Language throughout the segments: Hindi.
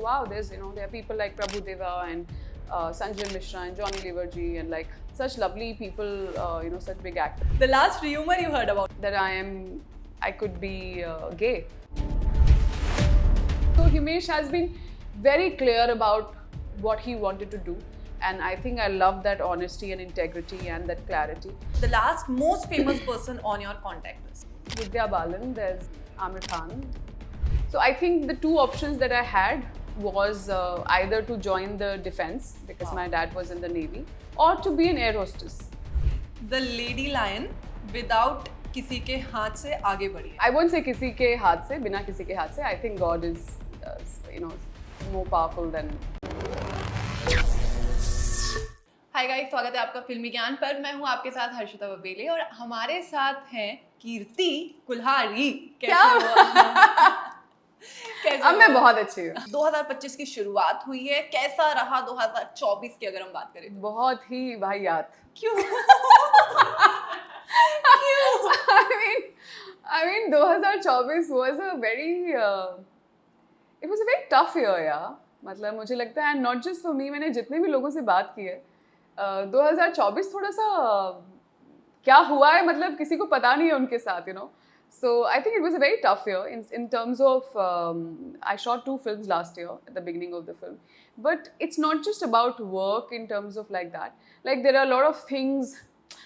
wow, there's there are people like Prabhu Deva and Sanjay Mishra and Johnny Lever ji and like such lovely people, such big actors. The last rumor you heard about? That I could be gay. So Himesh has been very clear about what he wanted to do, and I think I love that honesty and integrity and that clarity. The last most famous person on your contact list? Vidya Balan, there's Amir Khan. So I think the two options that I had was either to join the defense because my dad was in the Navy, or to be an air hostess. The lady lion without किसी के हाथ से आगे बढ़ी. I won't say किसी के हाथ से, बिना किसी के हाथ से. I think God is, more powerful than. Hi guys, स्वागत है आपका फिल्मी ज्ञान पर. मैं हूँ आपके साथ हर्षिता बबेले और हमारे साथ हैं कीर्ति कुल्हारी. कैसे हो? अब मैं बहुत अच्छी हूँ. 2025 की शुरुआत हुई है. कैसा रहा 2024 की अगर हम बात करें? बहुत ही वाहियात. क्यों? I mean 2024 was a very it was a very tough year यार. मतलब मुझे लगता है, and not just for me, मैंने जितने भी लोगों से बात की है, 2024 थोड़ा सा क्या हुआ है मतलब किसी को पता नहीं है उनके साथ, So I think it was a very tough year in terms of I shot 2 films last year at the beginning of the film, but it's not just about work in terms of like that. Like there are a lot of things.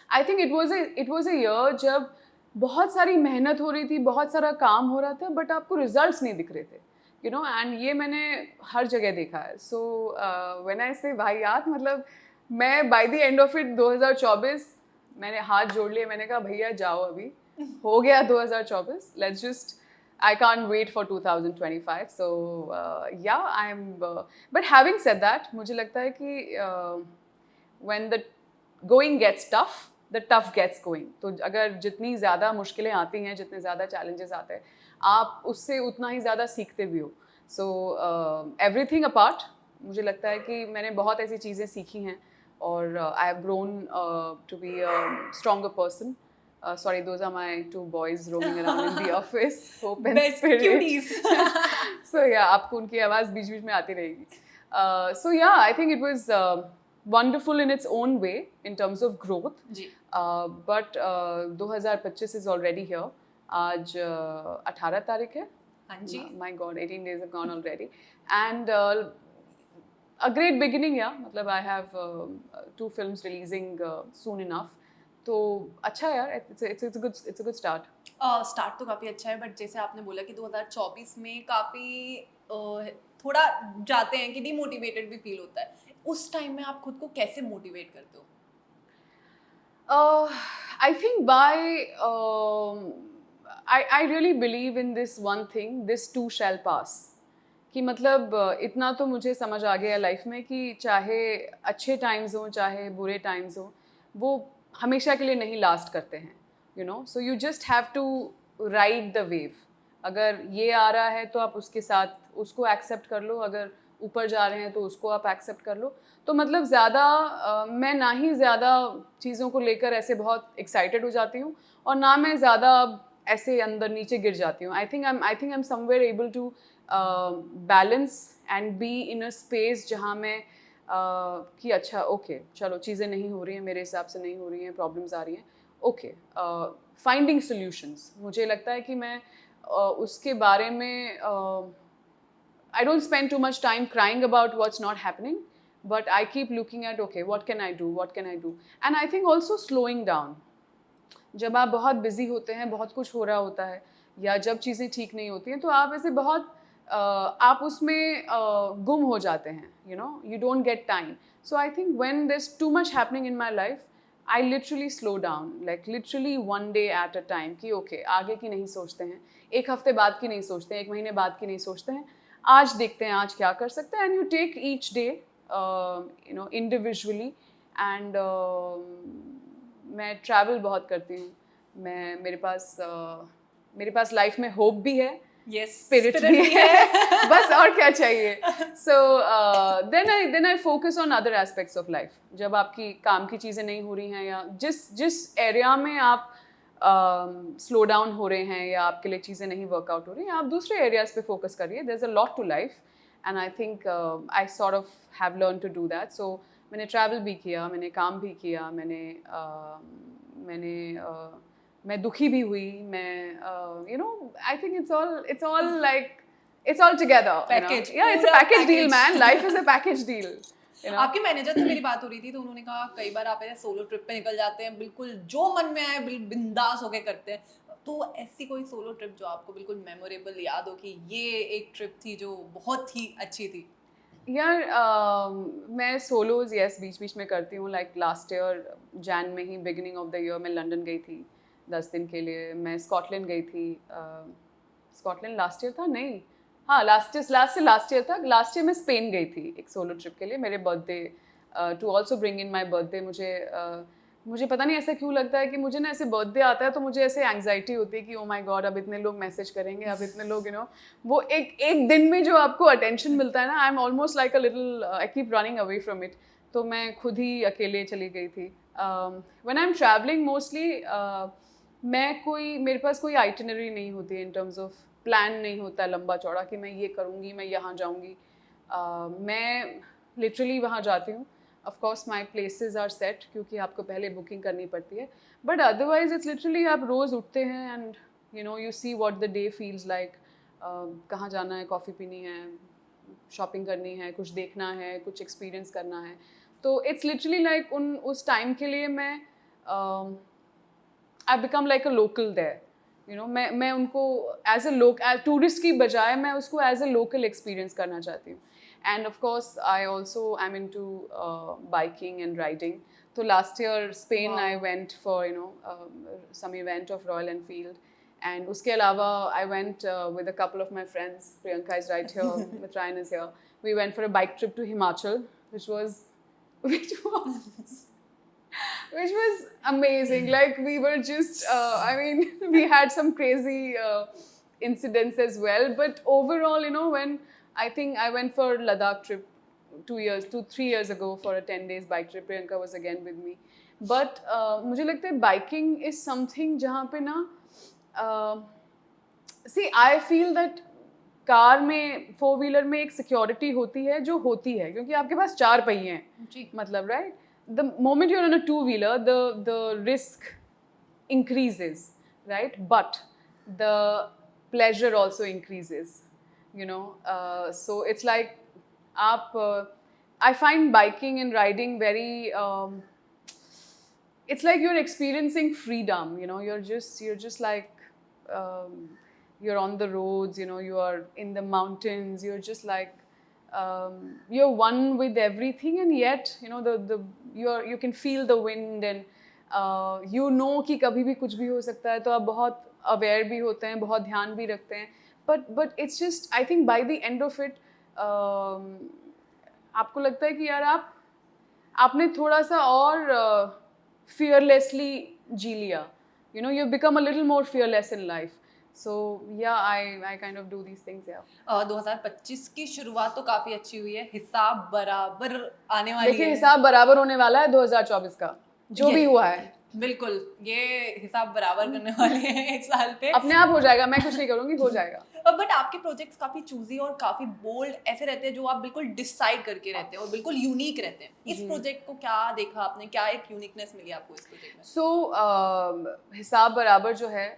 I think it was a year जब बहुत सारी मेहनत हो रही थी, बहुत सारा काम हो रहा था, but आपको results नहीं दिख रहे थे, and ये मैंने हर जगह देखा है. So when I say वाहियात, मतलब मैं by the end of it 2024 मैंने हाथ जोड़ लिए, मैंने कहा भैया जाओ अभी हो गया 2024. Let's just, I can't wait for 2025. So but having said that, मुझे लगता है कि when the going gets tough, the tough gets going. तो अगर जितनी ज़्यादा मुश्किलें आती हैं, जितने ज़्यादा challenges आते हैं, आप उससे उतना ही ज़्यादा सीखते भी हो. So everything apart, मुझे लगता है कि मैंने बहुत ऐसी चीज़ें सीखी हैं और I have grown to be a stronger person. Sorry, those are my 2 boys roaming around in the office. Hope and spirit. Cuties. So yeah, आपको उनकी आवाज़ बीच-बीच में आती रहेगी. So yeah, I think it was wonderful in its own way in terms of growth. Ji. But 2025 is already here. आज 18 तारीख है. हाँ जी. My God, 18 days have gone already. And a great beginning, yeah. मतलब I have 2 films releasing soon enough. तो अच्छा है यार, it's a good start. Start तो काफ़ी अच्छा है, बट जैसे आपने बोला कि 2024 में काफ़ी थोड़ा जाते हैं कि डिमोटिवेटेड भी फील होता है. उस टाइम में आप खुद को कैसे मोटिवेट करते हो? I think by I really believe in this one thing, this too shall pass. कि मतलब इतना तो मुझे समझ आ गया लाइफ में कि चाहे अच्छे टाइम्स हो चाहे बुरे टाइम्स हो, वो हमेशा के लिए नहीं लास्ट करते हैं, So you just have to ride the wave. अगर ये आ रहा है तो आप उसके साथ उसको एक्सेप्ट कर लो, अगर ऊपर जा रहे हैं तो उसको आप एक्सेप्ट कर लो. तो मतलब ज़्यादा मैं ना ही ज़्यादा चीज़ों को लेकर ऐसे बहुत एक्साइटेड हो जाती हूँ और ना मैं ज़्यादा ऐसे अंदर नीचे गिर जाती हूँ. I think I'm somewhere able to balance and be in a space जहाँ मैं कि अच्छा ओके चलो चीज़ें नहीं हो रही हैं, मेरे हिसाब से नहीं हो रही हैं, प्रॉब्लम्स आ रही हैं, ओके फाइंडिंग सॉल्यूशंस. मुझे लगता है कि मैं उसके बारे में I don't spend too much time crying about what's not happening, but I keep looking at okay, what can I do, and I think also slowing down. जब आप बहुत बिजी होते हैं, बहुत कुछ हो रहा होता है या जब चीज़ें ठीक नहीं होती हैं तो आप ऐसे बहुत आप उसमें गुम हो जाते हैं, you don't get time. So I think when there's too much happening in my life, I literally slow down, like literally one day at a time कि okay, आगे की नहीं सोचते हैं, एक हफ्ते बाद की नहीं सोचते हैं, एक महीने बाद की नहीं सोचते हैं, आज देखते हैं आज क्या कर सकते हैं. And you take each day individually. And मैं ट्रैवल बहुत करती हूँ. मेरे पास लाइफ में होप भी है, स्पिरिट भी है, बस और क्या चाहिए. So then I focus on other aspects of life. जब आपकी काम की चीज़ें नहीं हो रही हैं या जिस एरिया में आप स्लो डाउन हो रहे हैं या आपके लिए चीज़ें नहीं वर्कआउट हो रही हैं, आप दूसरे एरियाज पे फोकस करिए. There is a lot to life and I think I sort of have learn to do that. So मैंने ट्रैवल भी किया, मैंने काम भी किया, मैंने मैं दुखी भी हुई, मैं you know I think it's all like it's all together, you know. Package, Yeah, it's a पूरा package deal, package. man. Life is a package deal, you know. आपके मैनेजर से मेरी बात हो रही थी तो उन्होंने कहा कई बार आप ऐसे सोलो ट्रिप पे निकल जाते हैं, बिल्कुल जो मन में आए बिंदास होके करते हैं, तो ऐसी कोई सोलो ट्रिप जो आपको बिल्कुल मेमोरेबल याद हो कि ये एक ट्रिप थी जो बहुत ही अच्छी थी? यार मैं सोलोज यस बीच बीच में करती हूँ. लाइक लास्ट ईयर जैन में ही, बिगिनिंग ऑफ द ईयर, मैं लंदन गई थी 10 दिन के लिए. मैं स्कॉटलैंड गई थी. स्कॉटलैंड लास्ट ईयर था? नहीं, हाँ लास्ट ईयर था. लास्ट ईयर मैं स्पेन गई थी एक सोलो ट्रिप के लिए, मेरे birthday, to also bring in my birthday. मुझे पता नहीं ऐसा क्यों लगता है कि मुझे ना ऐसे बर्थडे आता है तो मुझे ऐसे एंग्जाइटी होती है कि ओ माय गॉड अब इतने लोग मैसेज करेंगे, अब इतने लोग यू नो, वो एक दिन में जो आपको अटेंशन मिलता है ना, I am almost like a little, I keep running away from it. तो मैं खुद ही अकेले चली गई थी. When I am travelling mostly मेरे पास कोई आइटिनरी नहीं होती है, इन टर्म्स ऑफ प्लान नहीं होता है लंबा चौड़ा कि मैं ये करूँगी, मैं यहाँ जाऊँगी. मैं लिटरली वहाँ जाती हूँ. Of course my places are set क्योंकि आपको पहले बुकिंग करनी पड़ती है, बट अदरवाइज इट्स लिटरली आप रोज़ उठते हैं and you know you see what the day feels like. कहाँ जाना है, कॉफ़ी पीनी है, शॉपिंग करनी है, कुछ देखना है, कुछ एक्सपीरियंस करना है. तो इट्स लिटरली लाइक उस टाइम के लिए मैं I become like a local there. You know मैं उनको एज टूरिस्ट की बजाय मैं उसको एज अ लोकल एक्सपीरियंस करना चाहती हूँ. And of course I also I am into biking and riding. तो last year Spain I went for you know some event of Royal Enfield. And उसके अलावा I went with a couple of my friends. Priyanka is right here, मित्राइन is here. We went for a bike trip to Himachal which was which was amazing. Like we were just I mean we had some crazy incidents as well, but overall you know when I think I went for Ladakh trip 3 years ago for a 10 days bike trip. Priyanka was again with me, but मुझे लगता है biking is something जहाँ पे ना see I feel that car में, 4 व्हीलर में एक सिक्योरिटी होती है जो होती है क्योंकि आपके पास 4 पहिए हैं, मतलब right. The moment you're on a 2 wheeler, the risk increases, right? But the pleasure also increases, you know. So it's like, I find biking and riding very. It's like you're experiencing freedom, you know. You're just like. You're on the roads, you know, you are in the mountains, you're just like you're one with everything, and yet you know you can feel the wind, and you know कि कभी भी कुछ भी हो सकता है, तो आप बहुत aware भी होते हैं, बहुत ध्यान भी रखते हैं. but it's just I think by the end of it आपको लगता है कि यार आपने थोड़ा सा और fearlessly जी लिया, you know, you become a little more fearless in life. So yeah, I kind of do these things, yeah. 2025 की शुरुआत तो काफी अच्छी हुई है, हिसाब बराबर आने वाली देखिए है. हिसाब बराबर होने वाला है 2024 का, जो भी हुआ है बिल्कुल ये हिसाब बराबर करने वाले हैं एक साल पे. अपने आप हो जाएगा, मैं कुछ नहीं करूँगी, हो जाएगा. बट आपके प्रोजेक्ट्स काफी चूजी और काफी बोल्ड ऐसे रहते हैं जो आप बिल्कुल डिसाइड करके रहते हैं और बिल्कुल यूनिक रहते हैं. इस प्रोजेक्ट को क्या देखा आपने, क्या एक यूनिकनेस मिली आपको इस प्रोजेक्ट में? सो हिसाब बराबर जो है,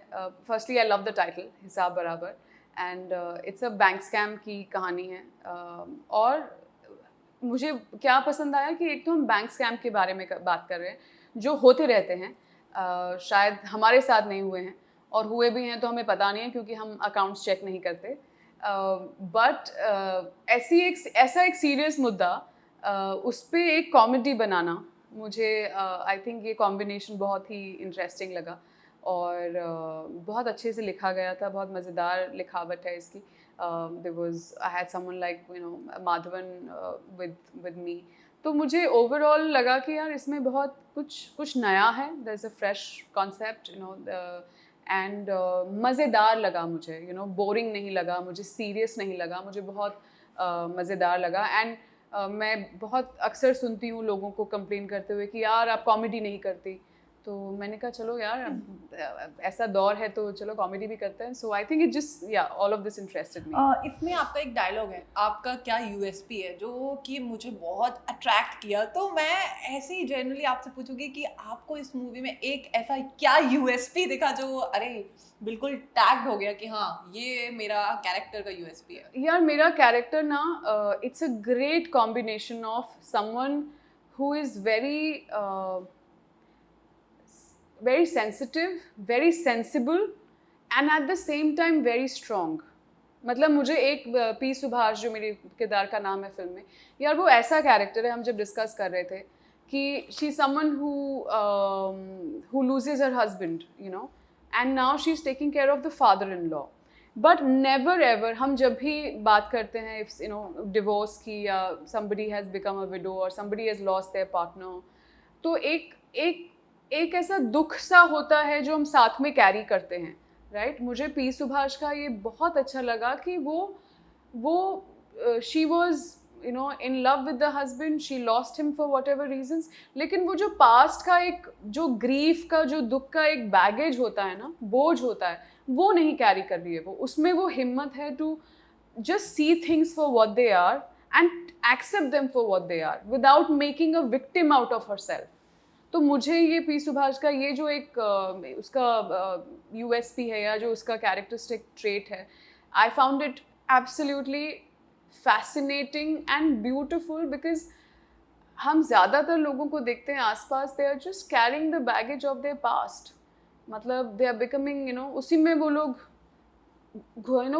firstly I love the title हिसाब बराबर, and it's a bank scam की कहानी है. और मुझे क्या पसंद आया कि एक तो हम बैंक स्कैम के बारे में बात कर रहे हैं जो होते रहते हैं, शायद हमारे साथ नहीं हुए हैं, और हुए भी हैं तो हमें पता नहीं है क्योंकि हम अकाउंट्स चेक नहीं करते. बट ऐसा एक सीरियस मुद्दा, उस पर एक कॉमेडी बनाना, मुझे आई थिंक ये कॉम्बिनेशन बहुत ही इंटरेस्टिंग लगा, और बहुत अच्छे से लिखा गया था, बहुत मज़ेदार लिखावट है इसकी. There was I had someone like you know Madhavan with me. तो मुझे ओवरऑल लगा कि यार इसमें बहुत कुछ नया है. There is a fresh concept, you know, and मज़ेदार लगा मुझे, you know, बोरिंग नहीं लगा मुझे, सीरियस नहीं लगा मुझे, बहुत मज़ेदार लगा. एंड मैं बहुत अक्सर सुनती हूँ लोगों को कंप्लेन करते हुए कि यार आप कॉमेडी नहीं करती. तो मैंने कहा चलो यार ऐसा दौर है तो चलो कॉमेडी भी करते हैं. सो आई थिंक इट जस्ट या ऑल ऑफ दिस इंटरेस्टेड मी. इसमें आपका एक डायलॉग है, आपका क्या यूएसपी है जो कि मुझे बहुत अट्रैक्ट किया, तो मैं ऐसे ही जनरली आपसे पूछूंगी कि आपको इस मूवी में एक ऐसा क्या यूएसपी दिखा जो अरे बिल्कुल टैग्ड हो गया कि हाँ ये मेरा कैरेक्टर का यूएसपी है. यार मेरा कैरेक्टर ना it's a great combination of someone who is very sensitive, very sensible and at the same time very strong. मतलब मुझे एक पी सुभाष जो मेरी किरदार का नाम है फिल्म में, यार वो ऐसा कैरेक्टर है. हम जब डिस्कस कर रहे थे कि she someone who loses her husband, you know, and now she's taking care of the father-in-law. But never ever हम जब भी बात करते हैं इफ यू नो डिवोर्स की या somebody has become a widow or somebody has lost their partner, तो एक ऐसा दुख सा होता है जो हम साथ में कैरी करते हैं, राइट? मुझे पी सुभाष का ये बहुत अच्छा लगा कि वो she was you know in love with the husband, she lost him for whatever reasons, लेकिन वो जो पास्ट का एक जो ग्रीफ का जो दुख का एक बैगेज होता है ना, बोझ होता है, वो नहीं कैरी कर रही है. वो उसमें वो हिम्मत है to just see things for what they are and accept them for what they are without making a victim out of herself. तो मुझे ये पी सुभाष का ये जो एक उसका यूएसपी है या जो उसका कैरेक्टरिस्टिक ट्रेट है, I found it absolutely fascinating and beautiful because हम ज़्यादातर लोगों को देखते हैं आसपास, they are just carrying the baggage of their past. मतलब they are becoming you know उसी में वो लोग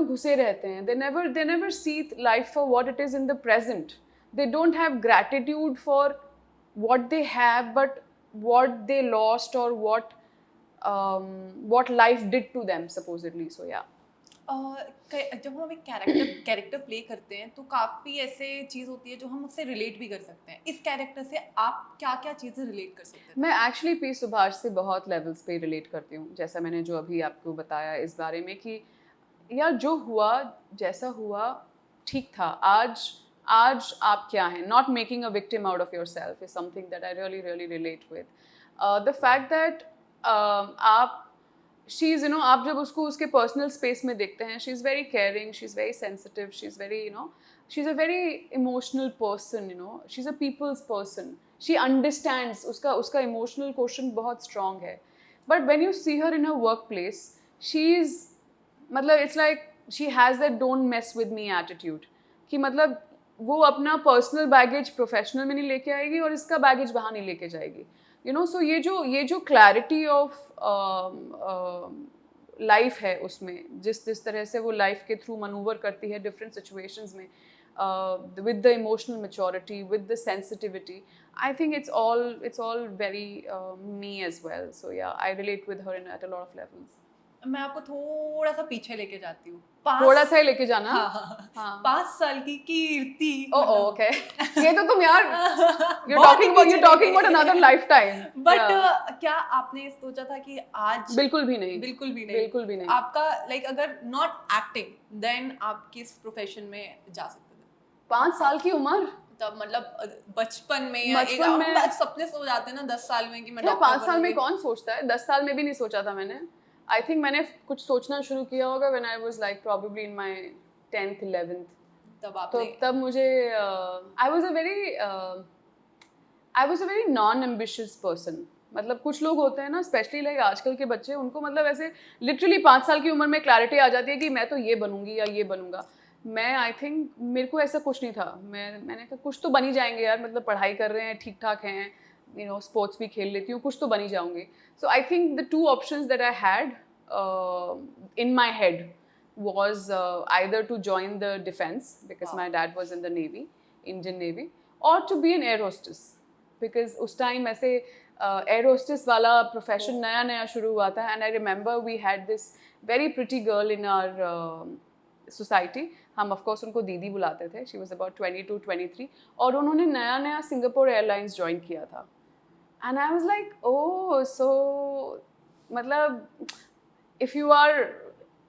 घुसे रहते हैं. They never see life for what it is in the present. They don't have gratitude for what they have but what they lost or what life did to them supposedly. So yeah. जब हम एक कैरेक्टर प्ले करते हैं तो काफ़ी ऐसे चीज़ होती है जो हम उससे रिलेट भी कर सकते हैं. इस कैरेक्टर से आप क्या क्या चीज़ें रिलेट कर सकते हैं? मैं एक्चुअली पी सुभाष से बहुत लेवल्स पे रिलेट करती हूँ, जैसा मैंने जो अभी आपको बताया इस बारे में कि यार जो हुआ जैसा हुआ ठीक था. आज आप क्या हैं, not making a victim out of your self is something that I really really relate with. The fact that आप शी इज़ यू नो आप जब उसको उसके पर्सनल स्पेस में देखते हैं, she is very caring, she is very sensitive, she is very you know she is a very emotional person, you know she is a people's person. She understands, उसका इमोशनल क्वेश्चन बहुत स्ट्रॉन्ग है. But when you see her in her workplace, she is मतलब it's like she has that don't mess with me attitude कि मतलब वो अपना पर्सनल बैगेज प्रोफेशनल में नहीं लेके आएगी और इसका बैगेज वहाँ नहीं लेके जाएगी. यू नो सो ये जो क्लैरिटी ऑफ लाइफ है उसमें, जिस तरह से वो लाइफ के थ्रू मनूवर करती है डिफरेंट सिचुएशंस में with the emotional maturity, with the sensitivity, I think it's all very me as well. So yeah I relate with her in at a lot of levels. मैं आपको थोड़ा सा पीछे लेके जाती हूँ. थोड़ा सा ही लेके जाना. हाँ. 5 साल की कीर्ति. ओके. ये तो तुम यार you're talking about another lifetime. But क्या आपने सोचा था कि आज? बिल्कुल भी नहीं. बिल्कुल भी नहीं. आपका लाइक अगर नॉट एक्टिंग देन आप किस प्रोफेशन में जा सकते थे? 5 साल की उम्र तब मतलब बचपन में या एक सपने सो जाते हैं ना 10 साल में कि मैं डॉक्टर 5 साल में कौन सोचता है? 10 साल में भी नहीं सोचा था मैंने. आई थिंक मैंने कुछ सोचना शुरू किया होगा when I was like probably in my 10th 11th. तब मुझे I was a very non ambitious person. मतलब कुछ लोग होते हैं ना, स्पेशली लाइक आजकल के बच्चे, उनको मतलब ऐसे लिटरली 5 साल की उम्र में क्लैरिटी आ जाती है कि मैं तो ये बनूंगी या ये बनूंगा. मैं आई थिंक मेरे को ऐसा कुछ नहीं था. मैंने कहा कुछ तो बन ही जाएंगे यार, मतलब पढ़ाई कर रहे हैं, ठीक ठाक हैं, you know sports भी खेल लेती हूँ, कुछ तो बन ही जाऊंगी. So I think the two options that I had in my head was either to join the defense because my dad was in the Navy, Indian Navy, or to be an air hostess because उस time ऐसे air hostess वाला profession नया शुरू हुआ था. And I remember we had this very pretty girl in our society. हम of course उनको दीदी बुलाते थे. She was about 22-23 और उन्होंने नया सिंगापुर एयरलाइंस ज्वाइन किया था. And I was like, oh, so मतलब if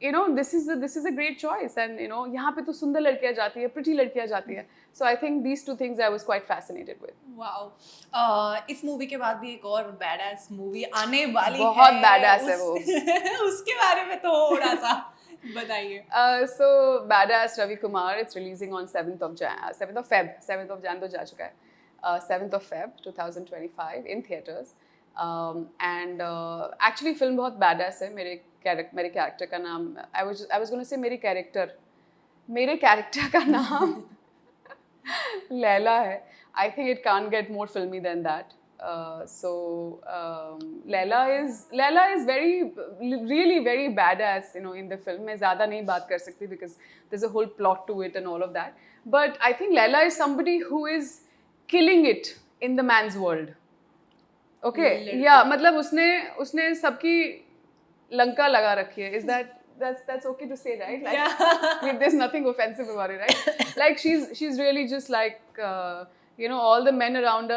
you know, this is a great choice, and you know, यहाँ पे तो सुंदर लड़कियाँ जाती है, pretty लड़कियाँ जाती है. So I think these two things I was quite fascinated with. Wow, इस मूवी के बाद भी एक और बैडास मूवी आने वाली है. बहुत badass है वो. उसके बारे में थोड़ा सा बताइए. So Badass Ravi Kumar, it's releasing on 7th of Feb. 7th of Jan तो जा चुका है. 7th of Feb 2025 in theaters. And actually film बहुत badass है. मेरे character का नाम, I was going to say मेरे character का नाम लैला है. I think it can't get more filmy than that. Laila is really very badass, you know, in the film. मैं ज़्यादा नहीं बात कर सकती because there's a whole plot to it and all of that. But I think Laila is somebody who is killing it in the man's world. Okay, yeah, मतलब उसने सबकी लंका लगा रखी है. Is that's okay to say, right? Like, Yeah. there's nothing offensive about it, right? Like she's really just like you know, all the men around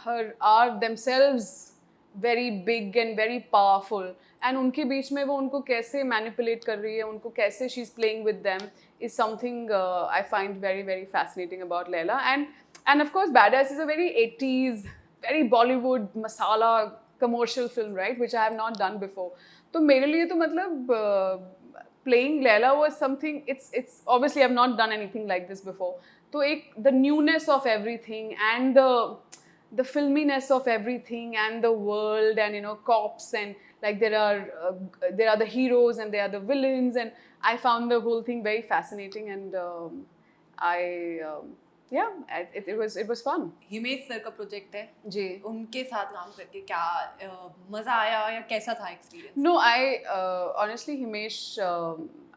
her are themselves very big and very powerful, and उनके बीच में वो उनको कैसे manipulate कर रही है, उनको कैसे she's playing with them is something I find very very fascinating about Laila. And of course Badass is a very 80s, very Bollywood masala commercial film, right, which I have not done before. तो मेरे लिए तो मतलब playing Laila was something, it's obviously I've not done anything like this before. तो एक the newness of everything and the filminess of everything and the world and, you know, cops and like there are the heroes and there are the villains, and I found the whole thing very fascinating, and it was fun. Himesh sir का प्रोजेक्ट है जी. उनके साथ काम करके क्या मजा आया या कैसा था experience? No, I honestly Himesh,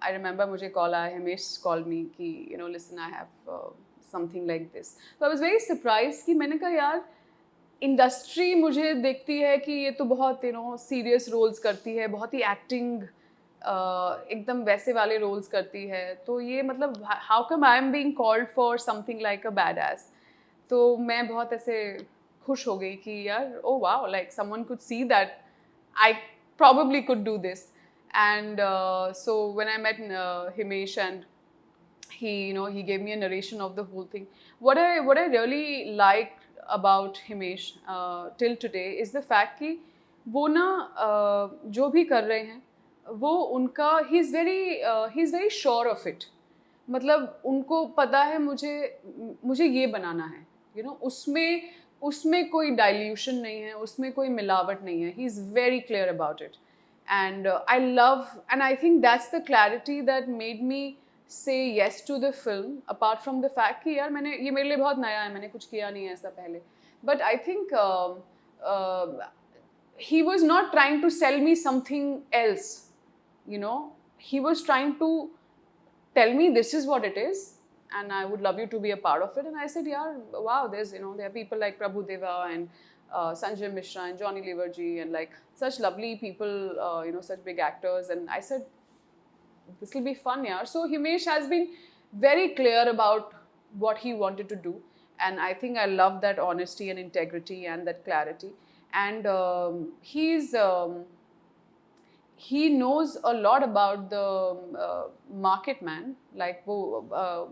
I remember मुझे call आया, Himesh called me कि you know, listen, I have something like this. So I was very surprised कि मैंने कहा यार इंडस्ट्री मुझे देखती है कि ये तो बहुत you know सीरियस रोल्स करती है, बहुत ही एक्टिंग एकदम वैसे वाले रोल्स करती है, तो ये मतलब how come I am being called for something like a badass. तो मैं बहुत ऐसे खुश हो गई कि यार oh wow, like someone could see that I probably could do this. And so when I met Himesh, and he gave me a narration of the whole thing. What I really liked about Himesh till today is the fact कि वो ना जो भी कर रहे हैं वो उनका he's very sure of it. मतलब उनको पता है मुझे ये बनाना है, you know, उसमें कोई डाइल्यूशन नहीं है, उसमें कोई मिलावट नहीं है. He is very clear about it, and I love, and I think that's the clarity that made me say yes to the film, apart from the fact कि यार ये मेरे लिए बहुत नया है, मैंने कुछ किया नहीं है ऐसा पहले. But I think he was not trying to sell me something else, you know. He was trying to tell me this is what it is, and I would love you to be a part of it. And I said, yeah, wow, there are people like Prabhu Deva and Sanjay Mishra and Johnny Lever ji, and like such lovely people, such big actors. And I said, this will be fun, yeah. So Himesh has been very clear about what he wanted to do, and I think I love that honesty and integrity and that clarity. And he knows a lot about the market man, like वो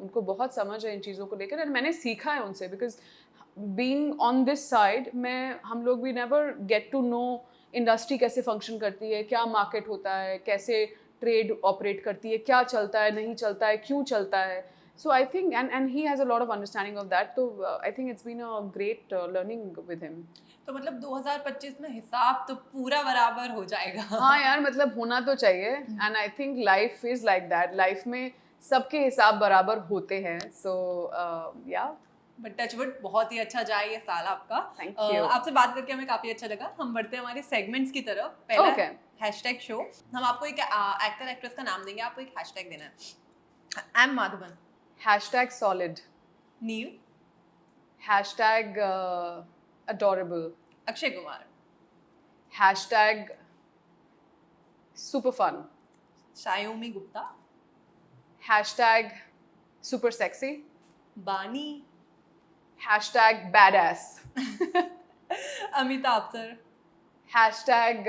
उनको बहुत समझ है इन चीज़ों को लेकर, and मैंने सीखा है उनसे, because being on this side हम लोग भी never get to know industry कैसे फंक्शन करती है, क्या मार्केट होता है, कैसे ट्रेड ऑपरेट करती है, क्या चलता है, नहीं चलता है, क्यों चलता है. So I think and he has a lot of understanding of that, so I think it's been a great learning with him. तो मतलब 2025 में हिसाब तो पूरा बराबर हो जाएगा. हाँ यार, मतलब होना तो चाहिए, and I think life is like that. Life में सबके हिसाब बराबर होते हैं, सो या. बट टचवुड बहुत ही अच्छा जाए ये साल आपका. Thank you. आपसे बात करके हमें काफी अच्छा लगा. हम बढ़ते हैं हमारे सेगमेंट्स की तरफ. पहला हैशटैग शो. हम आपको एक एक्टर एक्ट्रेस का नाम देंगे, आपको एक हैशटैग देना है. M Madhavan. Hashtag solid. Neil. Hashtag adorable. Akshay Kumar. Hashtag super fun. Shayomi Gupta. Hashtag super sexy. Bani. Hashtag badass. Amitabh sir. Hashtag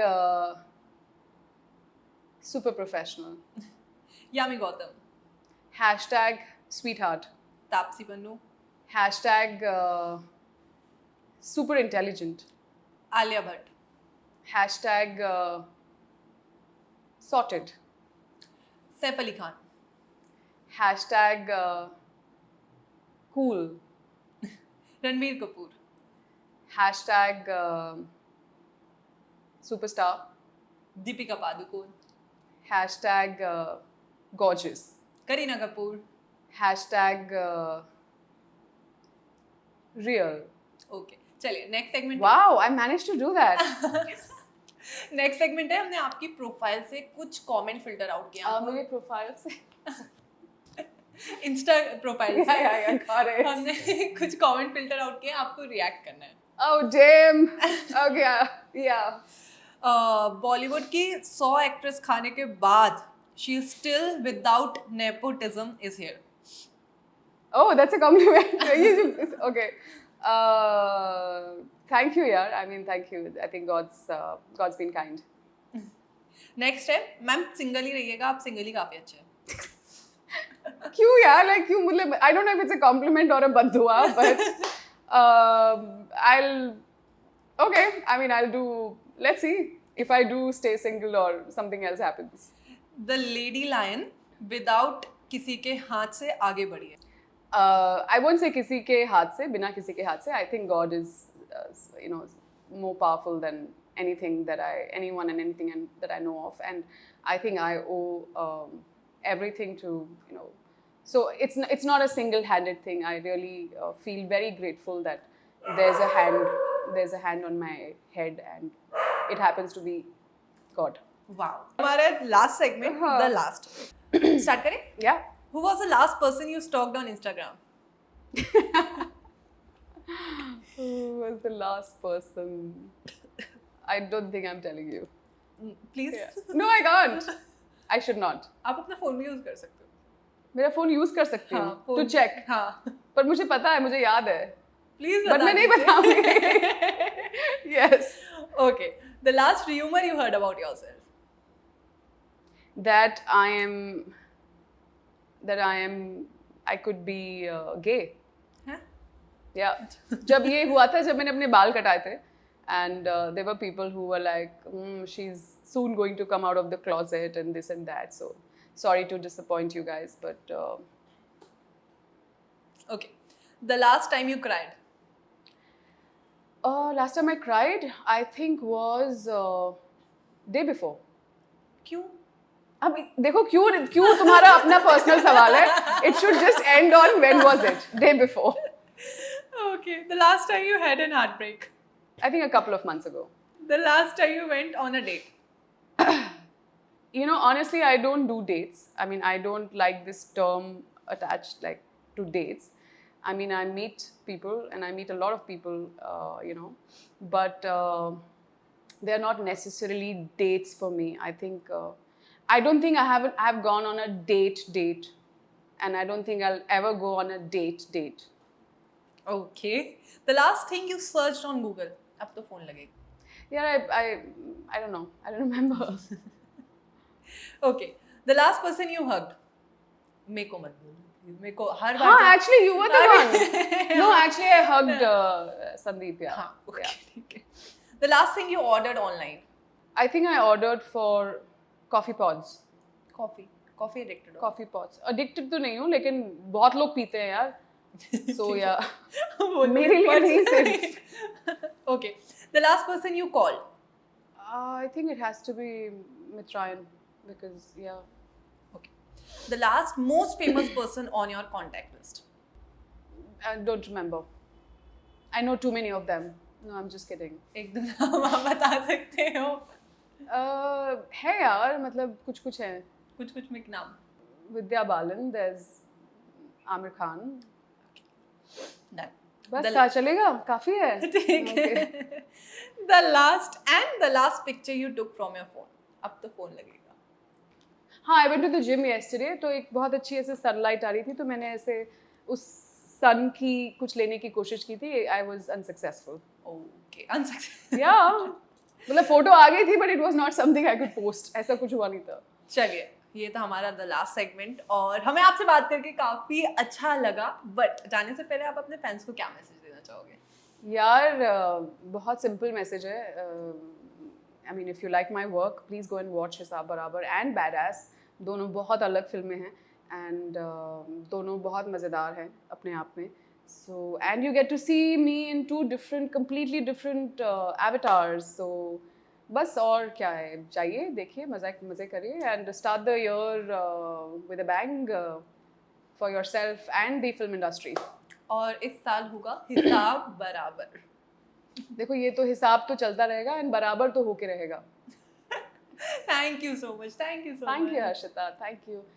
super professional. Yami Gautam, Hashtag sweetheart. Taapsee Pannu, Hashtag super intelligent. Alia Bhatt, Hashtag sorted. Saif Ali Khan, Hashtag cool. Ranbir Kapoor, Hashtag superstar. Deepika Padukone, Hashtag gorgeous. Kareena Kapoor. Hashtag real. Okay, चलिए next segment. Wow, I managed to do that. Next segment है, हमने आपकी प्रोफाइल से कुछ कमेंट फिल्टर आउट किया. मेरे प्रोफाइल से इंस्टा प्रोफाइल से yeah, got it. हमने कुछ कमेंट फिल्टर आउट किए, आपको रिएक्ट करना है. Oh damn. Okay, yeah. Bollywood की 100 एक्ट्रेस खाने के बाद she still without nepotism is here. Oh, that's a compliment. Okay. Thank you, yaar. I mean, thank you. I think God's been kind. Next है, मैम सिंगल ही रहिएगा, आप सिंगल ही काफी अच्छे हैं. क्यों यार, like क्यों, मतलब I don't know if it's a compliment or a बद्दुआ, but I'll do, let's see if I do stay single or something else happens. The lady lion without किसी के हाथ से आगे बढ़ी है. I won't say किसी के हाथ से, बिना किसी के हाथ से. I think God is, more powerful than anything anyone and anything that I know of, and I think I owe everything to, So it's not a single-handed thing. I really feel very grateful that there's a hand on my head, and it happens to be God. Wow. हमारा last segment, the last. Start करें. Yeah. Who was the last person you stalked on Instagram? Who was the last person? I don't think I'm telling you. Please. Yeah. No, I can't. I should not. आप अपना फोन भी यूज कर सकते हो. मेरा फोन यूज कर सकती हूँ to check. हाँ. पर मुझे पता है, मुझे याद है. Please. But मैं नहीं बताऊंगी. Yes. Okay. The last rumor you heard about yourself. That I could be gay. Huh? Yeah. जब ये हुआ था, जब मैंने अपने बाल कटाए थे, and there were people who were like, she's soon going to come out of the closet and this and that. So sorry to disappoint you guys, but Okay. The last time you cried. last time I cried, I think was day before. क्यों? अब देखो क्यों तुम्हारा अपना पर्सनल सवाल है. It should just end on when was it? Day before. Okay. The last time you had an heartbreak. I think a couple of months ago. The last time you went on a date. Honestly, I don't do dates. I mean, I don't like this term attached to dates. I mean, I meet people and I meet a lot of people, but they're not necessarily dates for me. I don't think I've gone on a date, and I don't think I'll ever go on a date. Okay. The last thing you searched on Google. अब तो फोन लगेगा. Yeah, I don't know. I don't remember. Okay. The last person you hugged. मेरे को मत बोल. मेरे को हर बार. हाँ, actually you were the one. No, actually I hugged Sandeep. Yeah. हाँ. Okay. Yeah. ठीक है. The last thing you ordered online. I think I ordered for coffee pods. Coffee addicted हो. Coffee pods. Addicted तो नहीं हूँ, लेकिन बहुत लोग पीते हैं यार. So yeah. मेरे लिए नहीं सिर्फ. Okay. The last person you called. I think it has to be Mitrayan, because yeah. Okay. The last most famous person on your contact list. I don't remember. I know too many of them. No, I'm just kidding. एक दो नाम आप बता सकते हो. है यार, मतलब कुछ है. कुछ में नाम. Vidya Balan, there's Amir Khan. Done. बस क्या चलेगा, काफी है. ठीक है. The last picture you took from your phone. अब तो फोन लगेगा. हाँ, I went to the gym yesterday, तो एक बहुत अच्छी ऐसे sunlight आ रही थी, तो मैंने ऐसे उस sun की कुछ लेने की कोशिश की थी. I was unsuccessful. Okay, unsuccessful. Yeah, मतलब फोटो आ गई थी, but it was not something I could post. ऐसा कुछ हुआ नहीं था. चलिए, ये था हमारा द लास्ट सेगमेंट और हमें आपसे बात करके काफी अच्छा लगा, बट जाने से पहले आप अपने फैंस को क्या मैसेज देना चाहोगे? यार बहुत सिंपल मैसेज है. I mean if you like my work please go and watch हिसाब बराबर एंड बैड एस. दोनों बहुत अलग फिल्में हैं एंड दोनों बहुत मज़ेदार हैं अपने आप में. So and you get to see me in two different completely different avatars. So बस और क्या है, जाइए देखिए, मज़े करिए and start the year with a bang for yourself and the film industry. और इस साल होगा हिसाब बराबर. देखो ये तो हिसाब तो चलता रहेगा एंड बराबर तो होके रहेगा. Thank you so much, thank you so thank you much. Harshita, thank you.